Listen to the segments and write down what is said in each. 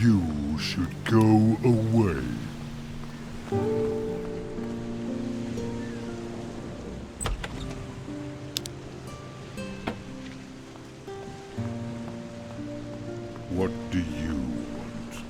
You should go away. What do you want?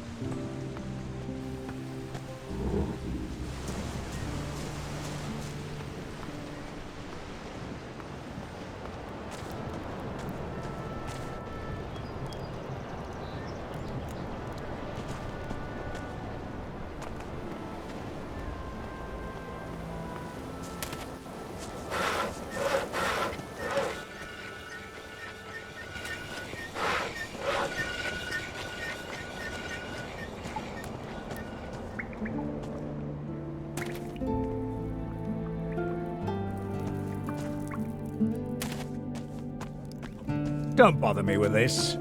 Don't bother me with this.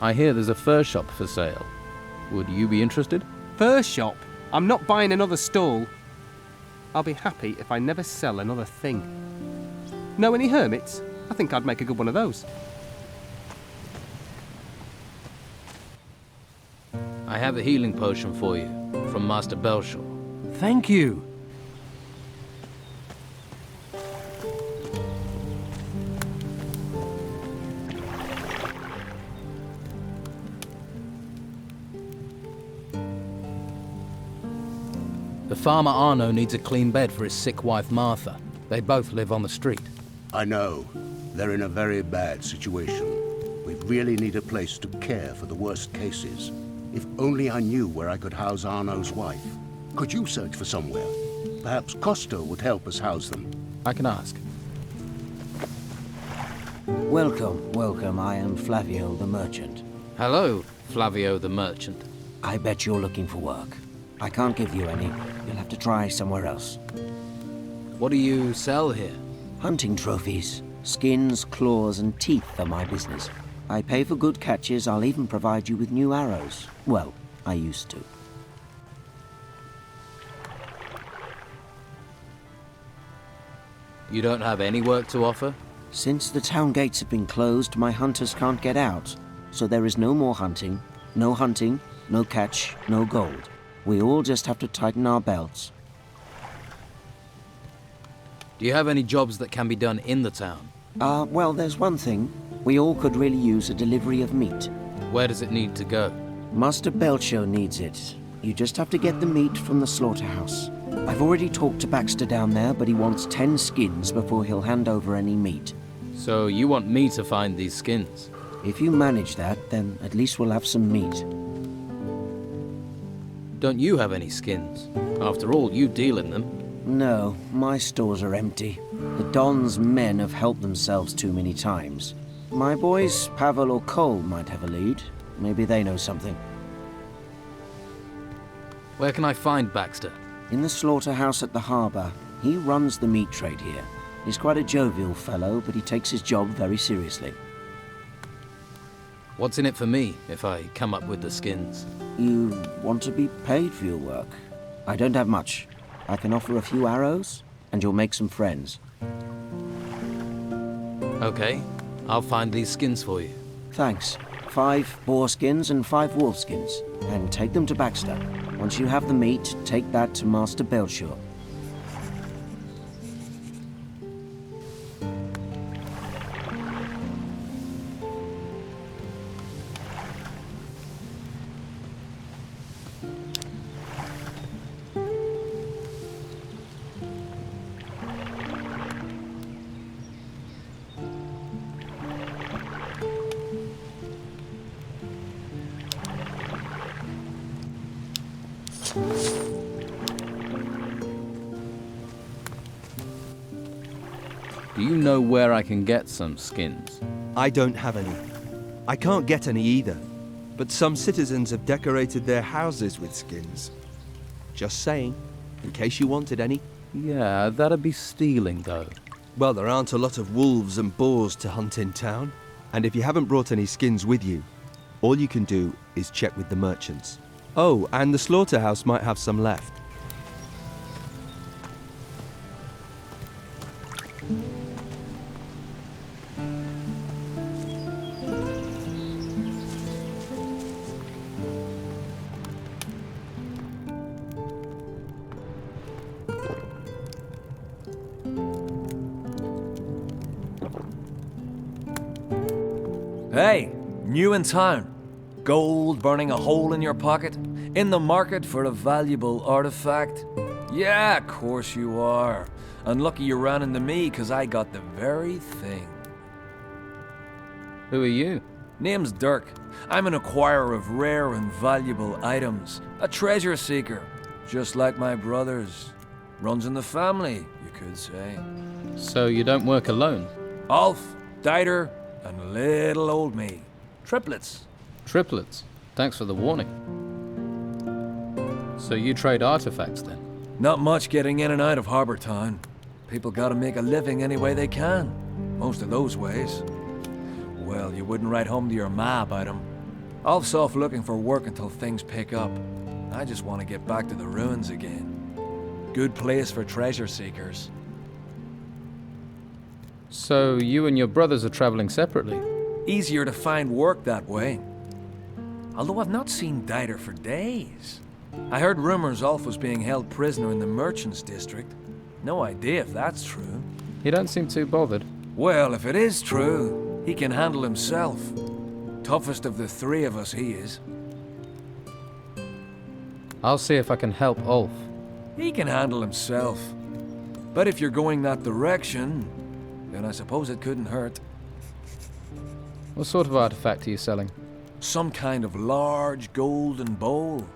I hear there's a fur shop for sale. Would you be interested? Fur shop? I'm not buying another stall. I'll be happy if I never sell another thing. Know any hermits? I think I'd make a good one of those. I have a healing potion for you, from Master Belshore. Thank you. The farmer Arno needs a clean bed for his sick wife Martha. They both live on the street. I know. They're in a very bad situation. We really need a place to care for the worst cases. If only I knew where I could house Arno's wife. Could you search for somewhere? Perhaps Costo would help us house them. I can ask. Welcome, welcome. I am Flavio the merchant. Hello, Flavio the merchant. I bet you're looking for work. I can't give you any. You'll have to try somewhere else. What do you sell here? Hunting trophies. Skins, claws, and teeth are my business. I pay for good catches. I'll even provide you with new arrows. Well, I used to. You don't have any work to offer? Since the town gates have been closed, my hunters can't get out. So there is no more hunting. No hunting, no catch, no gold. We all just have to tighten our belts. Do you have any jobs that can be done in the town? Well, there's one thing. We all could really use a delivery of meat. Where does it need to go? Master Belcho needs it. You just have to get the meat from the slaughterhouse. I've already talked to Baxter down there, but he wants 10 skins before he'll hand over any meat. So you want me to find these skins? If you manage that, then at least we'll have some meat. Don't you have any skins? After all, you deal in them. No, my stores are empty. The Don's men have helped themselves too many times. My boys, Pavel or Cole, might have a lead. Maybe they know something. Where can I find Baxter? In the slaughterhouse at the harbour. He runs the meat trade here. He's quite a jovial fellow, but he takes his job very seriously. What's in it for me if I come up with the skins? You want to be paid for your work? I don't have much. I can offer a few arrows, and you'll make some friends. Okay, I'll find these skins for you. Thanks. 5 boar skins and 5 wolf skins. And take them to Baxter. Once you have the meat, take that to Master Belshore. Do you know where I can get some skins? I don't have any. I can't get any either. but some citizens have decorated their houses with skins. Just saying, in case you wanted any. Yeah, that'd be stealing, though. Well, there aren't a lot of wolves and boars to hunt in town, and if you haven't brought any skins with you, all you can do is check with the merchants. Oh, and the slaughterhouse might have some left. Hey, new in town. Gold burning a hole in your pocket? In the market for a valuable artifact? Yeah, of course you are. And lucky you ran into me, 'cause I got the very thing. Who are you? Name's Dirk. I'm an acquirer of rare and valuable items. A treasure seeker. Just like my brothers. Runs in the family, you could say. So you don't work alone? Ulf, Dieter, and little old me. Triplets. Triplets. Thanks for the warning. So you trade artifacts, then? Not much getting in and out of Harbour Town. People gotta make a living any way they can. Most of those ways. Well, you wouldn't write home to your ma about them. Ulf's off looking for work until things pick up. I just want to get back to the ruins again. Good place for treasure seekers. So you and your brothers are traveling separately? Easier to find work that way. Although I've not seen Dieter for days. I heard rumors Ulf was being held prisoner in the Merchants District. No idea if that's true. You don't seem too bothered. Well, if it is true, he can handle himself. Toughest of the three of us, he is. I'll see if I can help Ulf. He can handle himself. But if you're going that direction, then I suppose it couldn't hurt. What sort of artifact are you selling? Some kind of large golden bowl.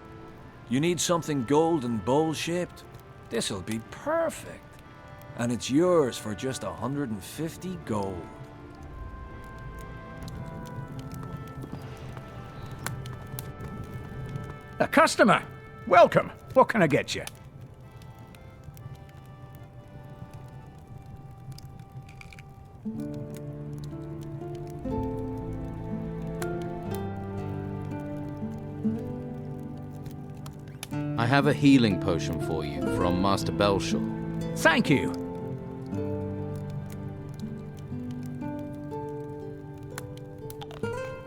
You need something golden bowl-shaped? This'll be perfect. And it's yours for just 150 gold. A customer! Welcome. What can I get you? I have a healing potion for you from Master Belshaw. Thank you.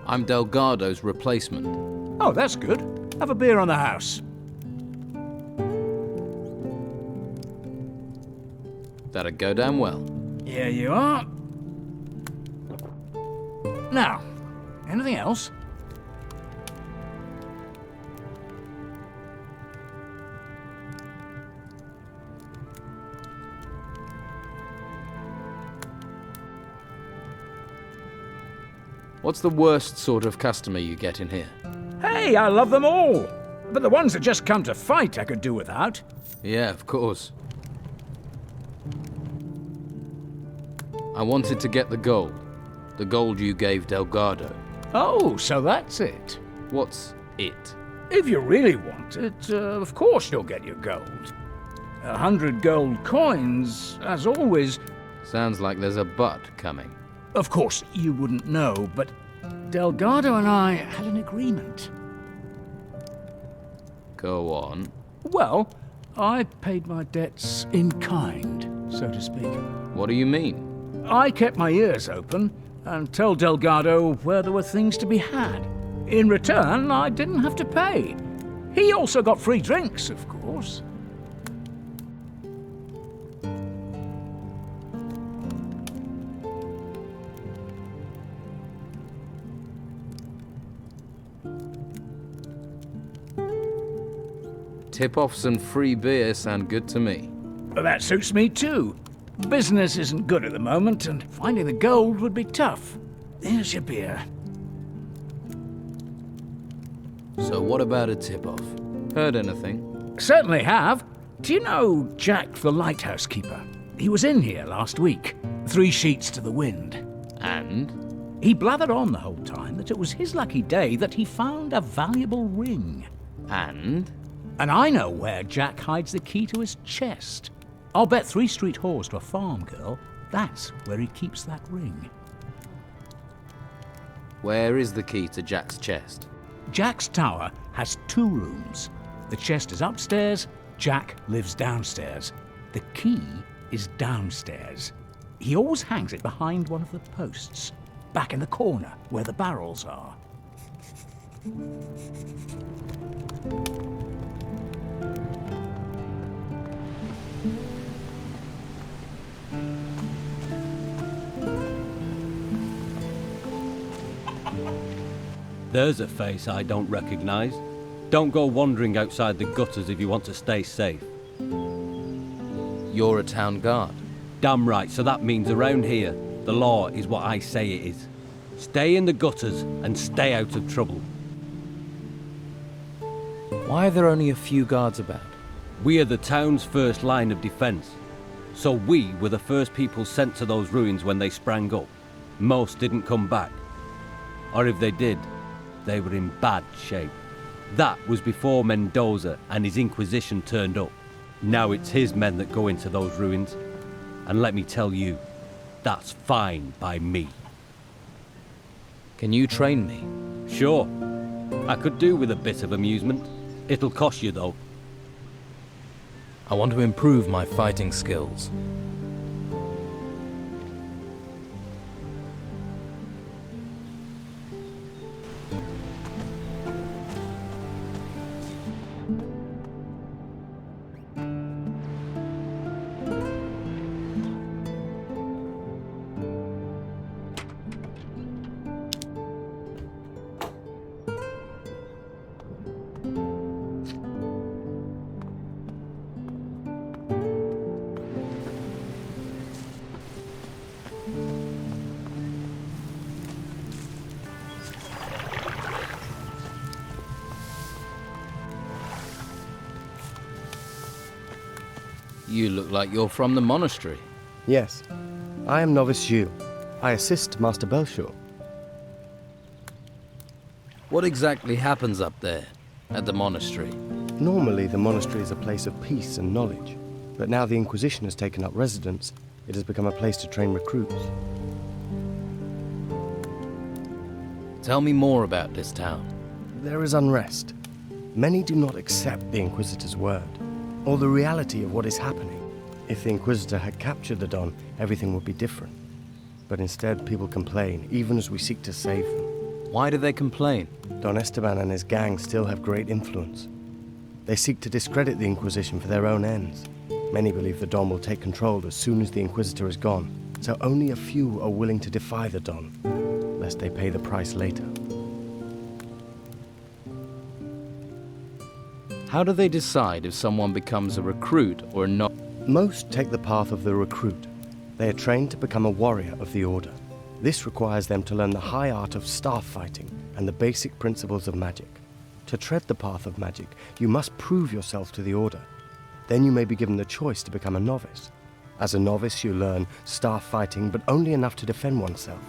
I'm Delgado's replacement. Oh, that's good. Have a beer on the house. That'd go down well. Here you are. Now, anything else? What's the worst sort of customer you get in here? Hey, I love them all. But the ones that just come to fight I could do without. Yeah, of course. I wanted to get the gold. The gold you gave Delgado. Oh, so that's it. What's it? If you really want it, of course you'll get your gold. 100 gold coins, as always. Sounds like there's a but coming. Of course, you wouldn't know, but Delgado and I had an agreement. Go on. Well, I paid my debts in kind, so to speak. What do you mean? I kept my ears open and told Delgado where there were things to be had. In return, I didn't have to pay. He also got free drinks, of course. Tip-offs and free beer sound good to me. That suits me too. Business isn't good at the moment, and finding the gold would be tough. Here's your beer. So what about a tip-off? Heard anything? Certainly have. Do you know Jack the lighthouse keeper? He was in here last week. 3 sheets to the wind. And? He blathered on the whole time that it was his lucky day that he found a valuable ring. And? And I know where Jack hides the key to his chest. I'll bet 3 street whores to a farm girl that's where he keeps that ring. Where is the key to Jack's chest? Jack's tower has 2 rooms. The chest is upstairs, Jack lives downstairs. The key is downstairs. He always hangs it behind one of the posts, back in the corner where the barrels are. There's a face I don't recognize. Don't go wandering outside the gutters if you want to stay safe. You're a town guard. Damn right, so that means around here, the law is what I say it is. Stay in the gutters and stay out of trouble. Why are there only a few guards about? We are the town's first line of defense. So we were the first people sent to those ruins when they sprang up. Most didn't come back. Or if they did, they were in bad shape. That was before Mendoza and his Inquisition turned up. Now it's his men that go into those ruins. And let me tell you, that's fine by me. Can you train me? Sure. I could do with a bit of amusement. It'll cost you though. I want to improve my fighting skills. You look like you're from the monastery. Yes, I am Novice Jules. I assist Master Belshore. What exactly happens up there, at the monastery? Normally, the monastery is a place of peace and knowledge, but now the Inquisition has taken up residence, it has become a place to train recruits. Tell me more about this town. There is unrest. Many do not accept the Inquisitor's word, or the reality of what is happening. If the Inquisitor had captured the Don, everything would be different. But instead, people complain, even as we seek to save them. Why do they complain? Don Esteban and his gang still have great influence. They seek to discredit the Inquisition for their own ends. Many believe the Don will take control as soon as the Inquisitor is gone, so only a few are willing to defy the Don, lest they pay the price later. How do they decide if someone becomes a recruit or not? Most take the path of the recruit. They are trained to become a warrior of the Order. This requires them to learn the high art of staff fighting and the basic principles of magic. To tread the path of magic, you must prove yourself to the Order. Then you may be given the choice to become a novice. As a novice, you learn staff fighting, but only enough to defend oneself.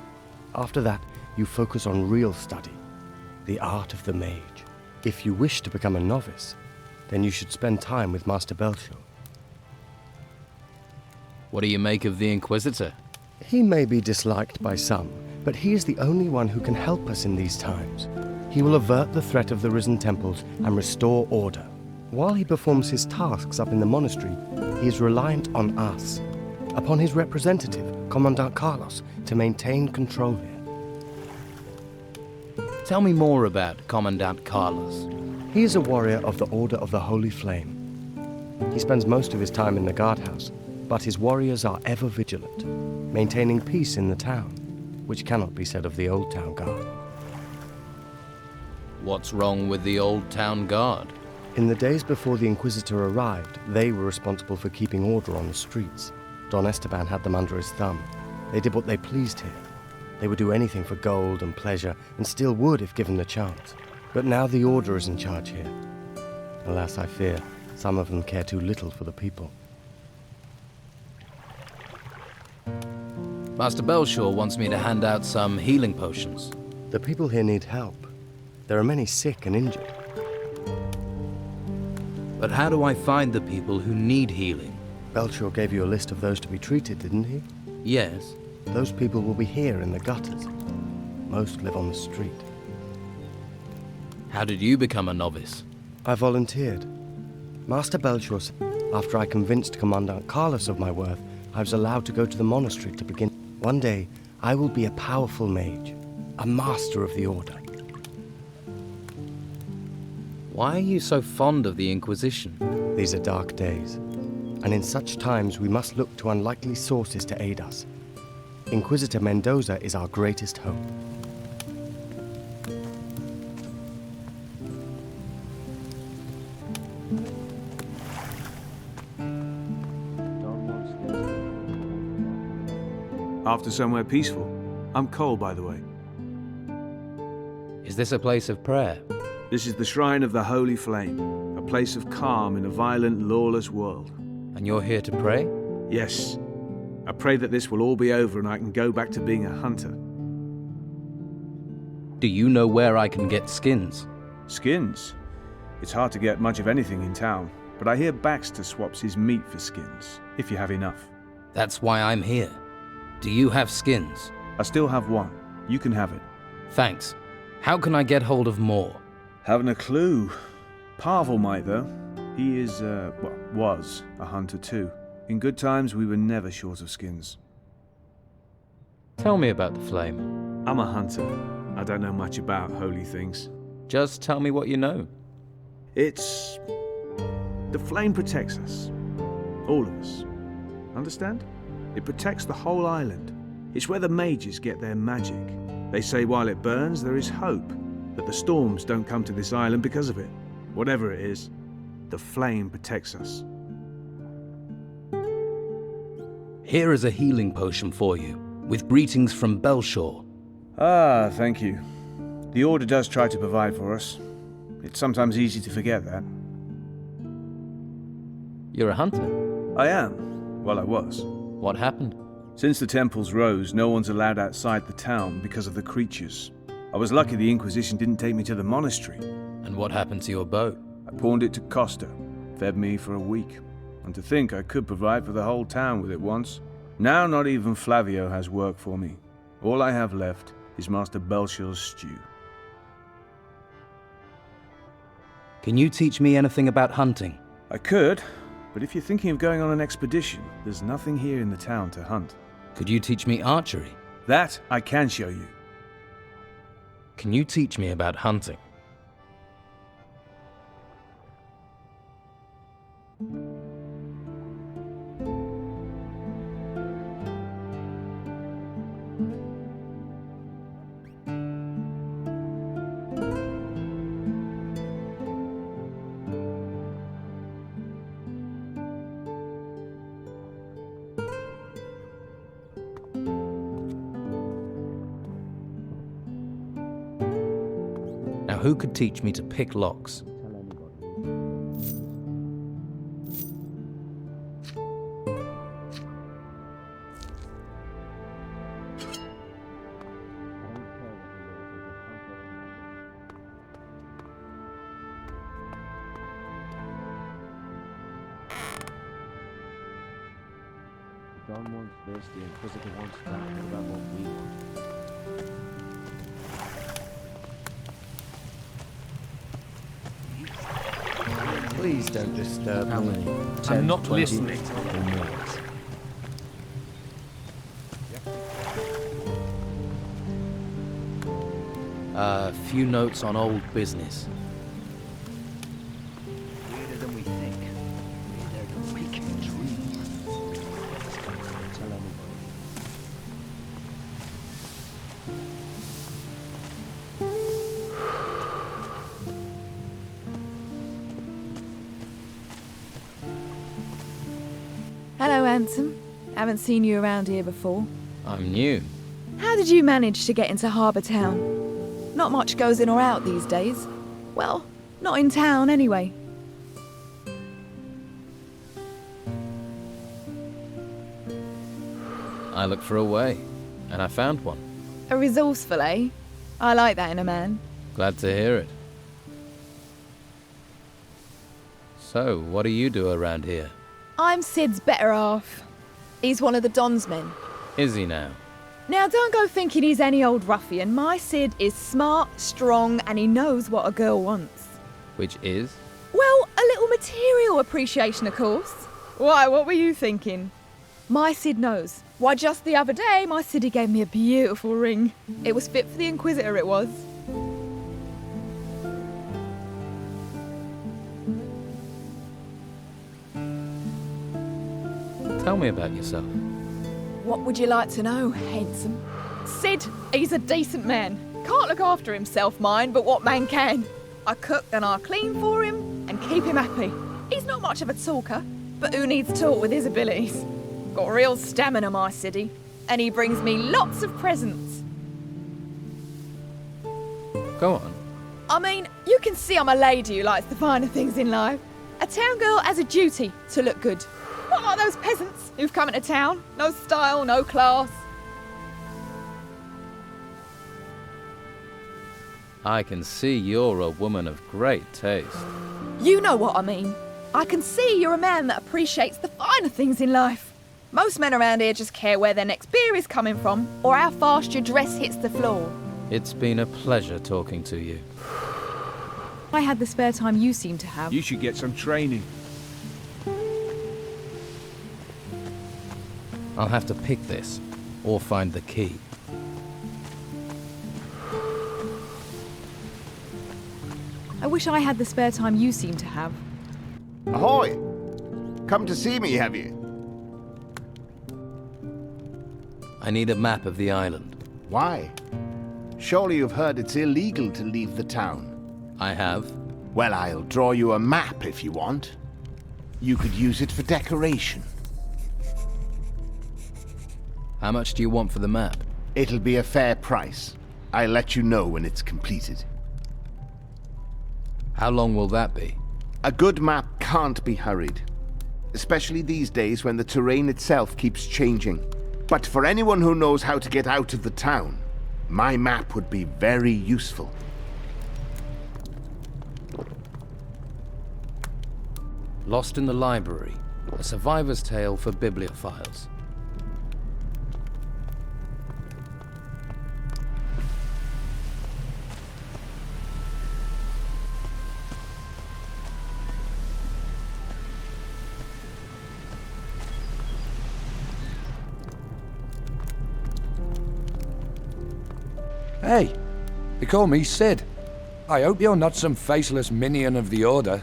After that, you focus on real study, the art of the mage. If you wish to become a novice, then you should spend time with Master Belshore. What do you make of the Inquisitor? He may be disliked by some, but he is the only one who can help us in these times. He will avert the threat of the risen temples and restore order. While he performs his tasks up in the monastery, he is reliant on us, upon his representative, Commandant Carlos, to maintain control here. Tell me more about Commandant Carlos. He is a warrior of the Order of the Holy Flame. He spends most of his time in the guardhouse, but his warriors are ever vigilant, maintaining peace in the town, which cannot be said of the Old Town Guard. What's wrong with the Old Town Guard? In the days before the Inquisitor arrived, they were responsible for keeping order on the streets. Don Esteban had them under his thumb. They did what they pleased here. They would do anything for gold and pleasure, and still would if given the chance. But now the Order is in charge here. Alas, I fear, some of them care too little for the people. Master Belshaw wants me to hand out some healing potions. The people here need help. There are many sick and injured. But how do I find the people who need healing? Belshaw gave you a list of those to be treated, didn't he? Yes. Those people will be here in the gutters. Most live on the street. How did you become a novice? I volunteered. Master Belshaw said after I convinced Commandant Carlos of my worth, I was allowed to go to the monastery to begin. One day, I will be a powerful mage, a master of the Order. Why are you so fond of the Inquisition? These are dark days, and in such times we must look to unlikely sources to aid us. Inquisitor Mendoza is our greatest hope. After somewhere peaceful. I'm Cole, by the way. Is this a place of prayer? This is the Shrine of the Holy Flame, a place of calm in a violent, lawless world. And you're here to pray? Yes. I pray that this will all be over and I can go back to being a hunter. Do you know where I can get skins? Skins? It's hard to get much of anything in town, but I hear Baxter swaps his meat for skins, if you have enough. That's why I'm here. Do you have skins? I still have one. You can have it. Thanks. How can I get hold of more? Haven't a clue. Pavel might, though. He is, was a hunter too. In good times, we were never short of skins. Tell me about the flame. I'm a hunter. I don't know much about holy things. Just tell me what you know. It's... the flame protects us. All of us. Understand? It protects the whole island. It's where the mages get their magic. They say while it burns, there is hope. That the storms don't come to this island because of it. Whatever it is, the flame protects us. Here is a healing potion for you, with greetings from Belshaw. Ah, thank you. The Order does try to provide for us. It's sometimes easy to forget that. You're a hunter? I am. Well, I was. What happened? Since the temples rose, no one's allowed outside the town because of the creatures. I was lucky the Inquisition didn't take me to the monastery. And what happened to your bow? I pawned it to Costa. Fed me for a week. And to think I could provide for the whole town with it once. Now not even Flavio has work for me. All I have left is Master Belshaw's stew. Can you teach me anything about hunting? I could, but if you're thinking of going on an expedition, there's nothing here in the town to hunt. Could you teach me archery? That I can show you. Can you teach me about hunting? Now, who could teach me to pick locks? John wants this, the Inquisitor wants that. What about what we want? Please don't disturb How me. many? 10, I'm not 20, listening. or more. A few notes on old business. Weirder than we think. Weirder than we can dream. Tell anybody. Hello, handsome. Haven't seen you around here before. I'm new. How did you manage to get into Harbour Town? Not much goes in or out these days. Well, not in town anyway. I looked for a way, and I found one. A resourceful, eh? I like that in a man. Glad to hear it. So, what do you do around here? I'm Sid's better half. He's one of the Don's men. Is he now? Now, don't go thinking he's any old ruffian. My Sid is smart, strong, and he knows what a girl wants. Which is? Well, a little material appreciation, of course. Why, what were you thinking? My Sid knows. Why, just the other day, my Siddy gave me a beautiful ring. It was fit for the Inquisitor, it was. Tell me about yourself. What would you like to know, handsome? Sid, he's a decent man. Can't look after himself, mind, but what man can? I cook and I clean for him and keep him happy. He's not much of a talker, but who needs talk with his abilities? Got real stamina, my Siddy, and he brings me lots of presents. Go on. I mean, you can see I'm a lady who likes the finer things in life. A town girl has a duty to look good. Not like those peasants who've come into town. No style, no class. I can see you're a woman of great taste. You know what I mean. I can see you're a man that appreciates the finer things in life. Most men around here just care where their next beer is coming from or how fast your dress hits the floor. It's been a pleasure talking to you. I had the spare time you seem to have. You should get some training. I'll have to pick this, or find the key. I wish I had the spare time you seem to have. Ahoy! Come to see me, have you? I need a map of the island. Why? Surely you've heard it's illegal to leave the town. I have. Well, I'll draw you a map if you want. You could use it for decoration. How much do you want for the map? It'll be a fair price. I'll let you know when it's completed. How long will that be? A good map can't be hurried. Especially these days when the terrain itself keeps changing. But for anyone who knows how to get out of the town, my map would be very useful. Lost in the Library, a survivor's tale for bibliophiles. Hey, they call me Sid. I hope you're not some faceless minion of the Order.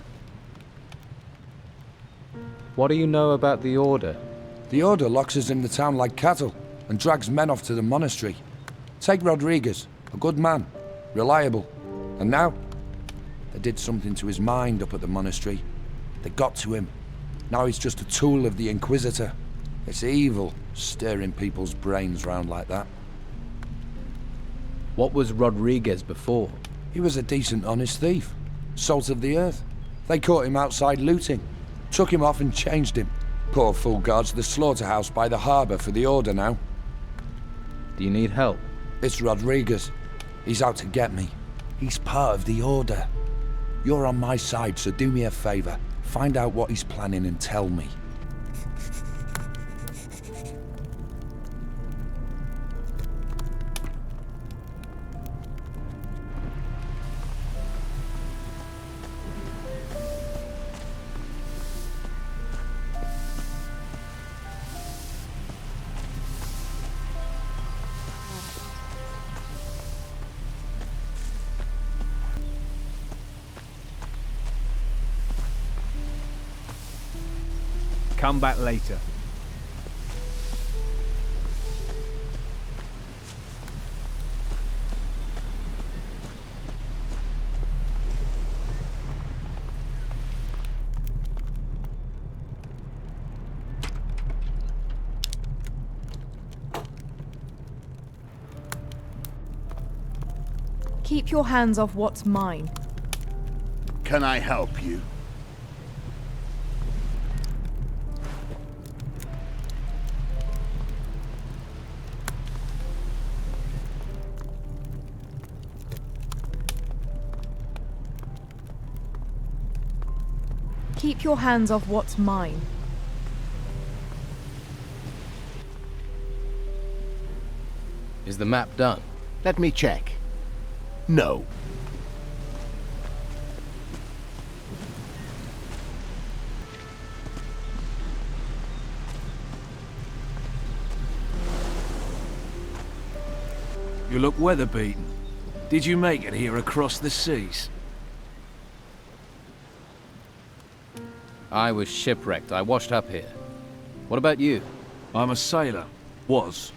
What do you know about the Order? The Order locks us in the town like cattle and drags men off to the monastery. Take Rodriguez, a good man, reliable. And now, they did something to his mind up at the monastery. They got to him. Now he's just a tool of the Inquisitor. It's evil, stirring people's brains round like that. What was Rodriguez before? He was a decent, honest thief. Salt of the earth. They caught him outside looting. Took him off and changed him. Poor fool guards the slaughterhouse by the harbour for the Order now. Do you need help? It's Rodriguez. He's out to get me. He's part of the Order. You're on my side, so do me a favour. Find out what he's planning and tell me. Come back later. Keep your hands off what's mine. Can I help you? keep your hands off what's mine. Is the map done? Let me check. No. You look weather-beaten. Did you make it here across the seas? I was shipwrecked. I washed up here. What about you? I'm a sailor. Was.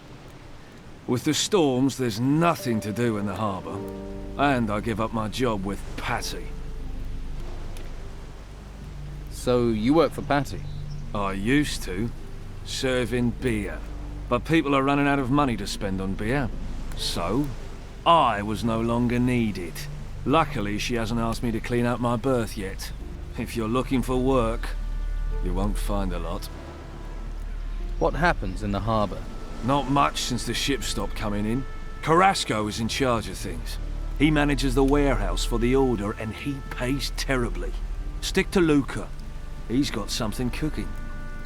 With the storms, there's nothing to do in the harbour. And I give up my job with Patty. So you work for Patty? I used to. Serving beer. But people are running out of money to spend on beer. So, I was no longer needed. Luckily, she hasn't asked me to clean out my berth yet. If you're looking for work, you won't find a lot. What happens in the harbour? Not much since the ship stopped coming in. Carrasco is in charge of things. He manages the warehouse for the Order and he pays terribly. Stick to Luca. He's got something cooking.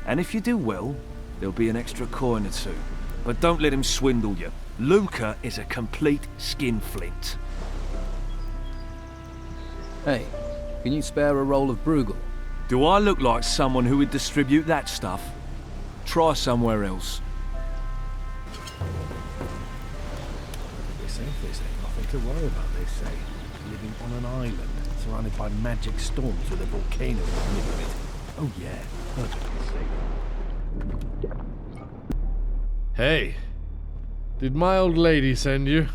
And if you do well, there'll be an extra coin or two. But don't let him swindle you. Luca is a complete skinflint. Hey, can you spare a roll of Bruegel? Do I look like someone who would distribute that stuff? Try somewhere else. They say there's nothing to worry about, they say. Living on an island, surrounded by magic storms with a volcano in the middle of it. Oh yeah, that's what they say. Hey, did my old lady send you?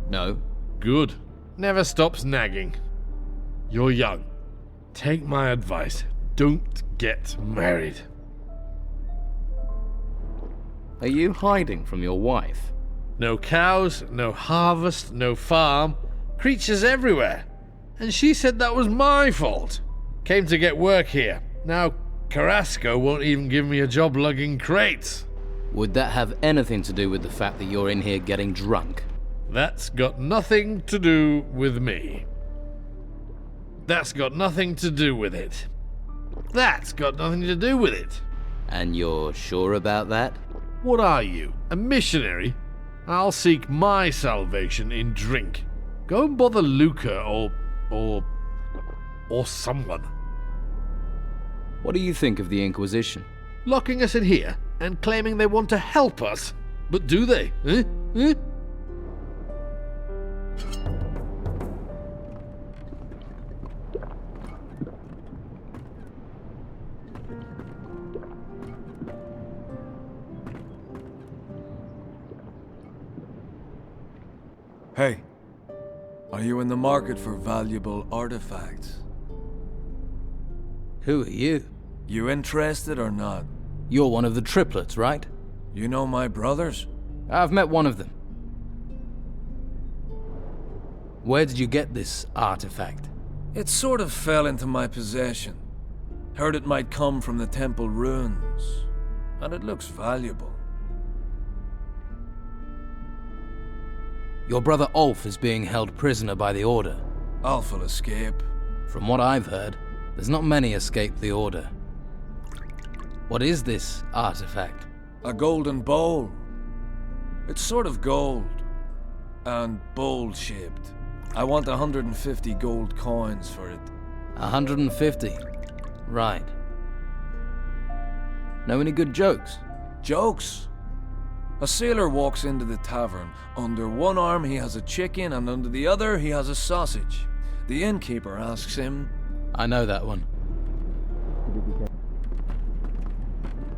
No. Good. Never stops nagging. You're young. Take my advice. Don't get married. Are you hiding from your wife? No cows, no harvest, no farm. Creatures everywhere. And she said that was my fault. Came to get work here. Now Carrasco won't even give me a job lugging crates. Would that have anything to do with the fact that you're in here getting drunk? That's got nothing to do with me. That's got nothing to do with it. That's got nothing to do with it. And you're sure about that? What are you, a missionary? I'll seek my salvation in drink. Go and bother Luca or someone. What do you think of the Inquisition? Locking us in here and claiming they want to help us. But do they? Eh? Eh? Hey, are you in the market for valuable artifacts? Who are you? You interested or not? You're one of the triplets, right? You know my brothers? I've met one of them. Where did you get this artifact? It sort of fell into my possession. Heard it might come from the temple ruins. And it looks valuable. Your brother Ulf is being held prisoner by the Order. Ulf will escape. From what I've heard, there's not many escape the Order. What is this artifact? A golden bowl. It's sort of gold. And bowl-shaped. I want 150 gold coins for it. 150? Right. Know any good jokes? Jokes? A sailor walks into the tavern. Under one arm he has a chicken and under the other he has a sausage. The innkeeper asks him... I know that one.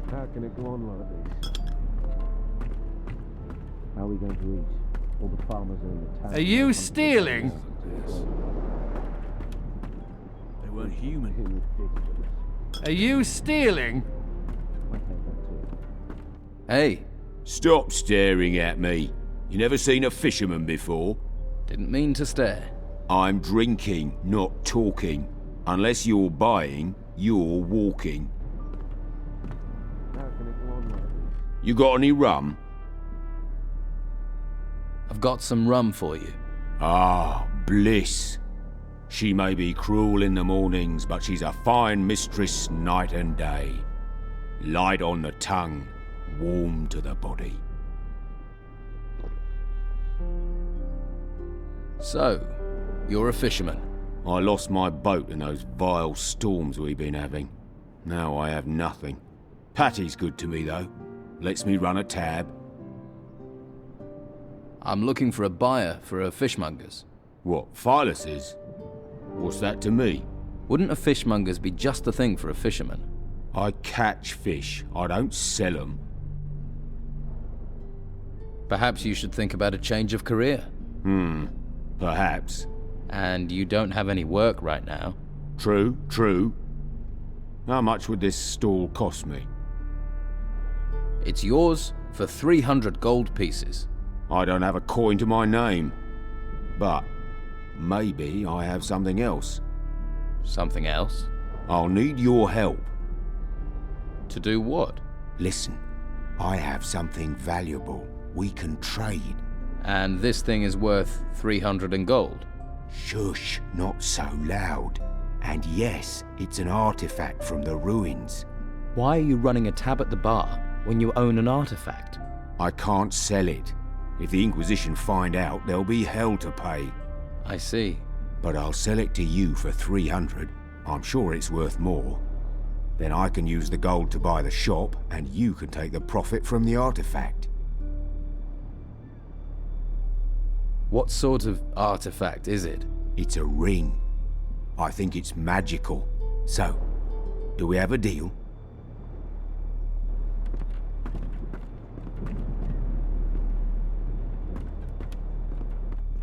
How can it go on like this? How are we going to eat? All the farmers are in the town. Are you stealing? They weren't human. Are you stealing? Hey. Stop staring at me. You never seen a fisherman before? Didn't mean to stare. I'm drinking, not talking. Unless you're buying, you're walking. How can it go on like this? You got any rum? I've got some rum for you. Ah, bliss. She may be cruel in the mornings, but she's a fine mistress night and day. Light on the tongue, warm to the body. So, you're a fisherman? I lost my boat in those vile storms we've been having. Now I have nothing. Patty's good to me, though. Lets me run a tab. I'm looking for a buyer for a fishmonger's. What, Philus's? What's that to me? Wouldn't a fishmonger's be just the thing for a fisherman? I catch fish. I don't sell 'em. Perhaps you should think about a change of career. Perhaps. And you don't have any work right now. True, true. How much would this stall cost me? It's yours for 300 gold pieces. I don't have a coin to my name. But maybe I have something else. Something else? I'll need your help. To do what? Listen, I have something valuable. We can trade. And this thing is worth 300 in gold? Shush, not so loud. And yes, it's an artifact from the ruins. Why are you running a tab at the bar when you own an artifact? I can't sell it. If the Inquisition find out, there'll be hell to pay. I see. But I'll sell it to you for 300. I'm sure it's worth more. Then I can use the gold to buy the shop, and you can take the profit from the artifact. What sort of artifact is it? It's a ring. I think it's magical. So, do we have a deal?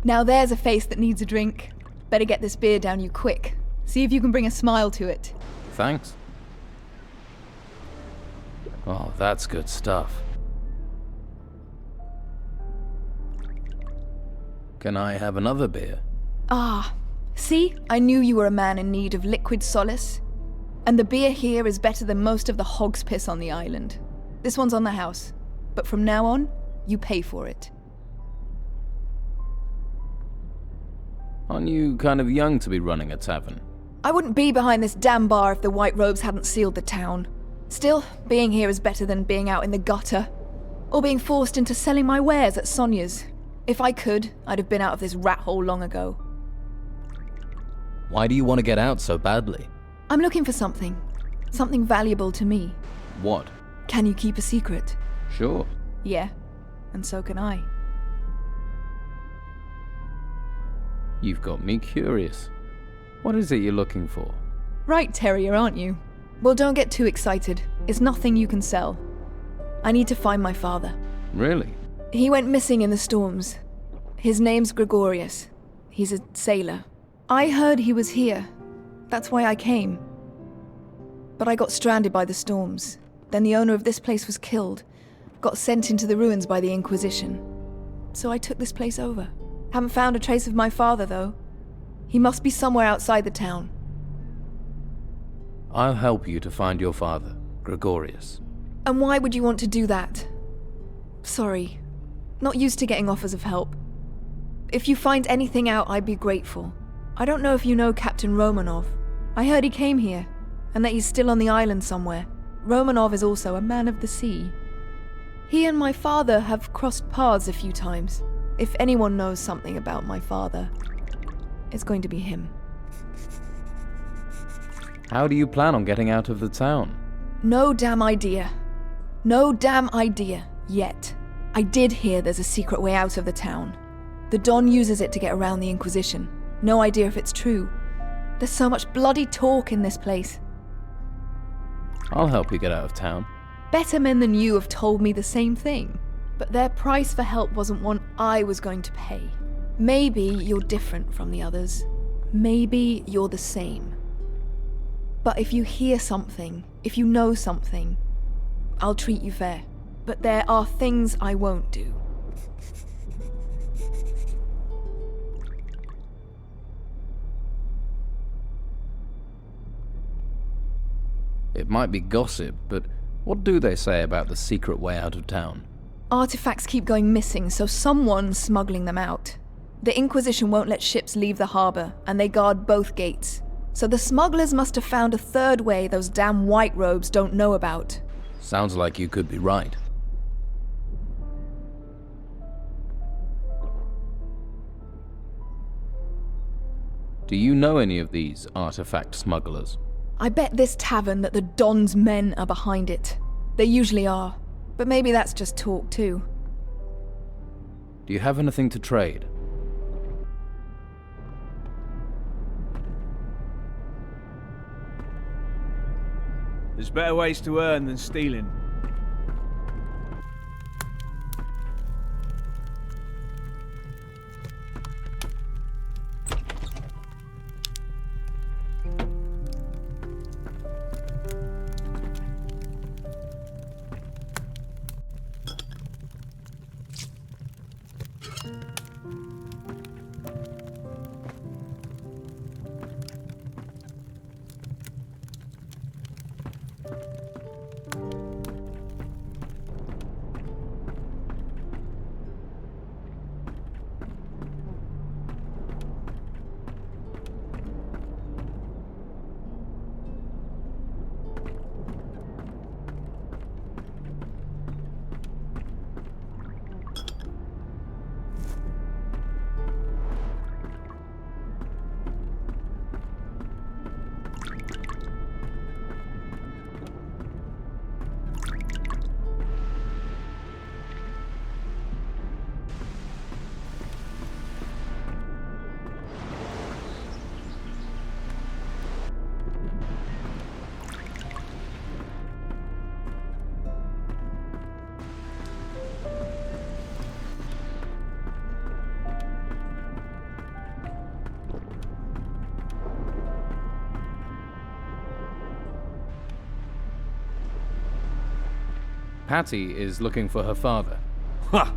Now there's a face that needs a drink. Better get this beer down you quick. See if you can bring a smile to it. Thanks. Oh, that's good stuff. Can I have another beer? Ah, see? I knew you were a man in need of liquid solace. And the beer here is better than most of the hog's piss on the island. This one's on the house. But from now on, you pay for it. Aren't you kind of young to be running a tavern? I wouldn't be behind this damn bar if the White Robes hadn't sealed the town. Still, being here is better than being out in the gutter. Or being forced into selling my wares at Sonia's. If I could, I'd have been out of this rat hole long ago. Why do you want to get out so badly? I'm looking for something. Something valuable to me. What? Can you keep a secret? Sure. Yeah, and so can I. You've got me curious. What is it you're looking for? Right, Terrier, aren't you? Well, don't get too excited. It's nothing you can sell. I need to find my father. Really? He went missing in the storms. His name's Gregorius. He's a sailor. I heard he was here. That's why I came. But I got stranded by the storms. Then the owner of this place was killed. Got sent into the ruins by the Inquisition. So I took this place over. Haven't found a trace of my father, though. He must be somewhere outside the town. I'll help you to find your father, Gregorius. And why would you want to do that? Sorry. Not used to getting offers of help. If you find anything out, I'd be grateful. I don't know if you know Captain Romanov. I heard he came here, and that he's still on the island somewhere. Romanov is also a man of the sea. He and my father have crossed paths a few times. If anyone knows something about my father, it's going to be him. How do you plan on getting out of the town? No damn idea. No damn idea, yet. I did hear there's a secret way out of the town. The Don uses it to get around the Inquisition. No idea if it's true. There's so much bloody talk in this place. I'll help you get out of town. Better men than you have told me the same thing. But their price for help wasn't one I was going to pay. Maybe you're different from the others. Maybe you're the same. But if you hear something, if you know something, I'll treat you fair. But there are things I won't do. It might be gossip, but what do they say about the secret way out of town? Artifacts keep going missing, so someone's smuggling them out. The Inquisition won't let ships leave the harbour, and they guard both gates. So the smugglers must have found a third way those damn white robes don't know about. Sounds like you could be right. Do you know any of these artifact smugglers? I bet this tavern that the Don's men are behind it. They usually are. But maybe that's just talk too. Do you have anything to trade? There's better ways to earn than stealing. Patty is looking for her father. Ha!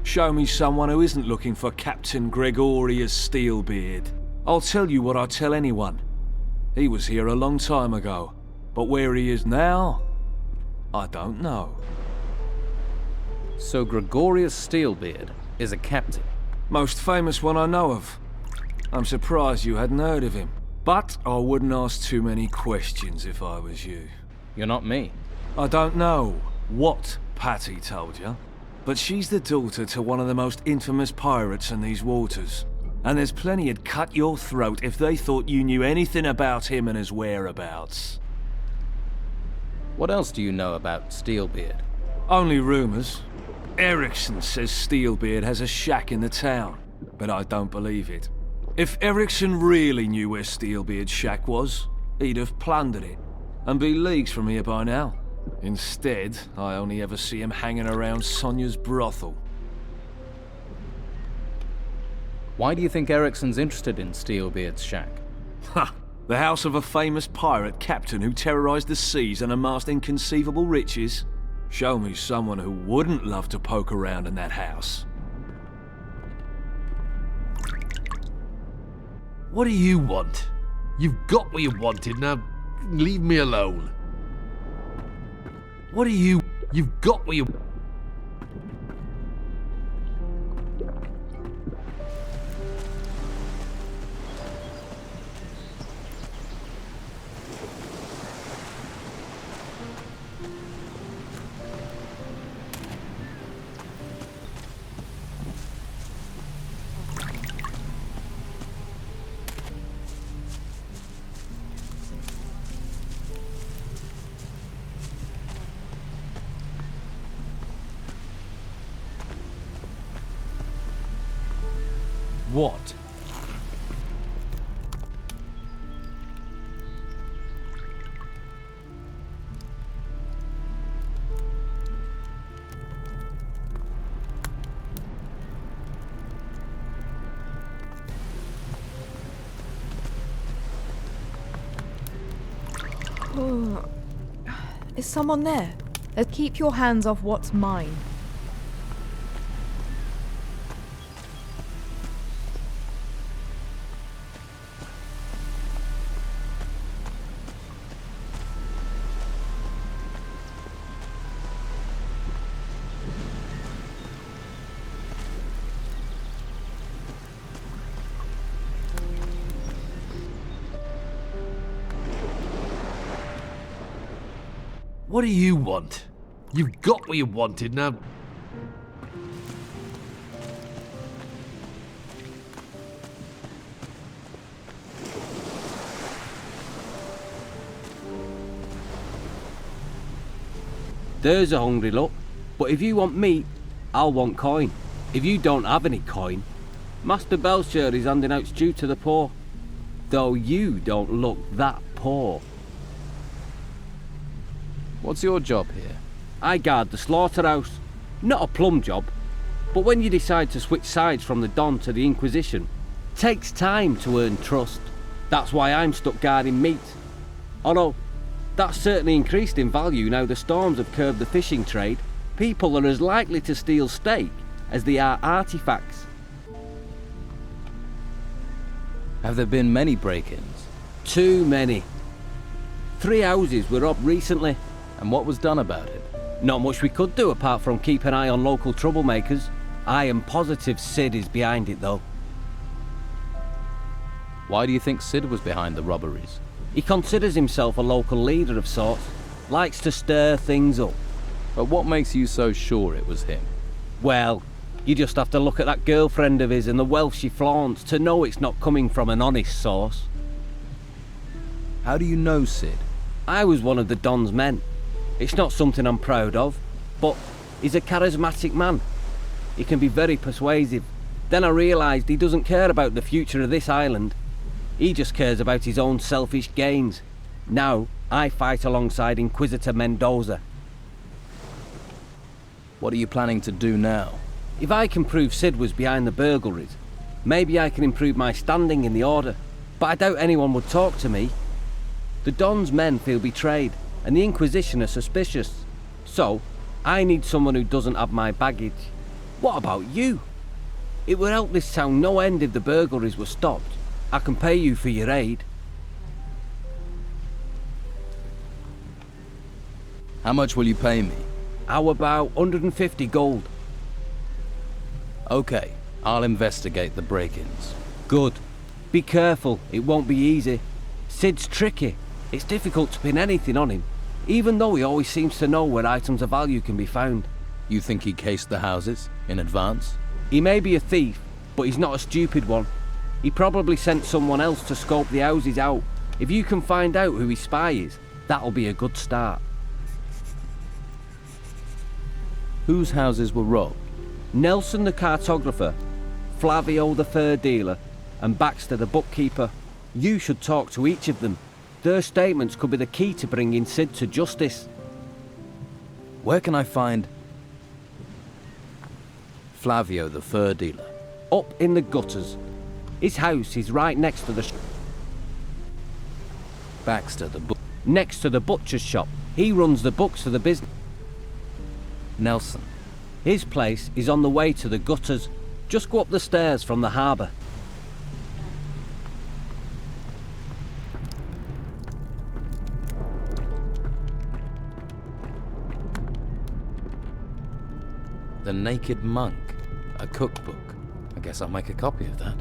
Show me someone who isn't looking for Captain Gregorius Steelbeard. I'll tell you what I tell anyone. He was here a long time ago, but where he is now, I don't know. So Gregorius Steelbeard is a captain? Most famous one I know of. I'm surprised you hadn't heard of him. But I wouldn't ask too many questions if I was you. You're not me. I don't know what Patty told you, but she's the daughter to one of the most infamous pirates in these waters. And there's plenty who'd cut your throat if they thought you knew anything about him and his whereabouts. What else do you know about Steelbeard? Only rumours. Erickson says Steelbeard has a shack in the town, but I don't believe it. If Erickson really knew where Steelbeard's shack was, he'd have plundered it, and be leagues from here by now. Instead, I only ever see him hanging around Sonia's brothel. Why do you think Erickson's interested in Steelbeard's shack? Ha! The house of a famous pirate captain who terrorized the seas and amassed inconceivable riches? Show me someone who wouldn't love to poke around in that house. What do you want? You've got what you wanted, now leave me alone. What do you... You've got what you... What? Oh. Is someone there? Keep your hands off what's mine. What do you want? You've got what you wanted, now... There's a hungry look. But if you want meat, I'll want coin. If you don't have any coin, Master Belcher is handing out stew to the poor. Though you don't look that poor. What's your job here? I guard the slaughterhouse. Not a plum job, but when you decide to switch sides from the Don to the Inquisition, takes time to earn trust. That's why I'm stuck guarding meat. Although, that's certainly increased in value now the storms have curbed the fishing trade. People are as likely to steal steak as they are artifacts. Have there been many break-ins? Too many. 3 houses were up recently. And what was done about it? Not much we could do apart from keep an eye on local troublemakers. I am positive Sid is behind it though. Why do you think Sid was behind the robberies? He considers himself a local leader of sorts. Likes to stir things up. But what makes you so sure it was him? Well, you just have to look at that girlfriend of his and the wealth she flaunts to know it's not coming from an honest source. How do you know Sid? I was one of the Don's men. It's not something I'm proud of, but he's a charismatic man. He can be very persuasive. Then I realised he doesn't care about the future of this island. He just cares about his own selfish gains. Now, I fight alongside Inquisitor Mendoza. What are you planning to do now? If I can prove Sid was behind the burglaries, maybe I can improve my standing in the Order. But I doubt anyone would talk to me. The Don's men feel betrayed, and the Inquisition are suspicious. So, I need someone who doesn't have my baggage. What about you? It would help this town no end if the burglaries were stopped. I can pay you for your aid. How much will you pay me? How about 150 gold? Okay, I'll investigate the break-ins. Good. Be careful, it won't be easy. Sid's tricky. It's difficult to pin anything on him, even though he always seems to know where items of value can be found. You think he cased the houses in advance? He may be a thief, but he's not a stupid one. He probably sent someone else to scope the houses out. If you can find out who his spy is, that'll be a good start. Whose houses were robbed? Nelson the cartographer, Flavio the fur dealer, and Baxter the bookkeeper. You should talk to each of them. Their statements could be the key to bringing Sid to justice. Where can I find Flavio the fur dealer? Up in the gutters. His house is right next to the Baxter the next to the butcher's shop. He runs the books for the business. Nelson. His place is on the way to the gutters. Just go up the stairs from the harbour. The Naked Monk. A cookbook. I guess I'll make a copy of that.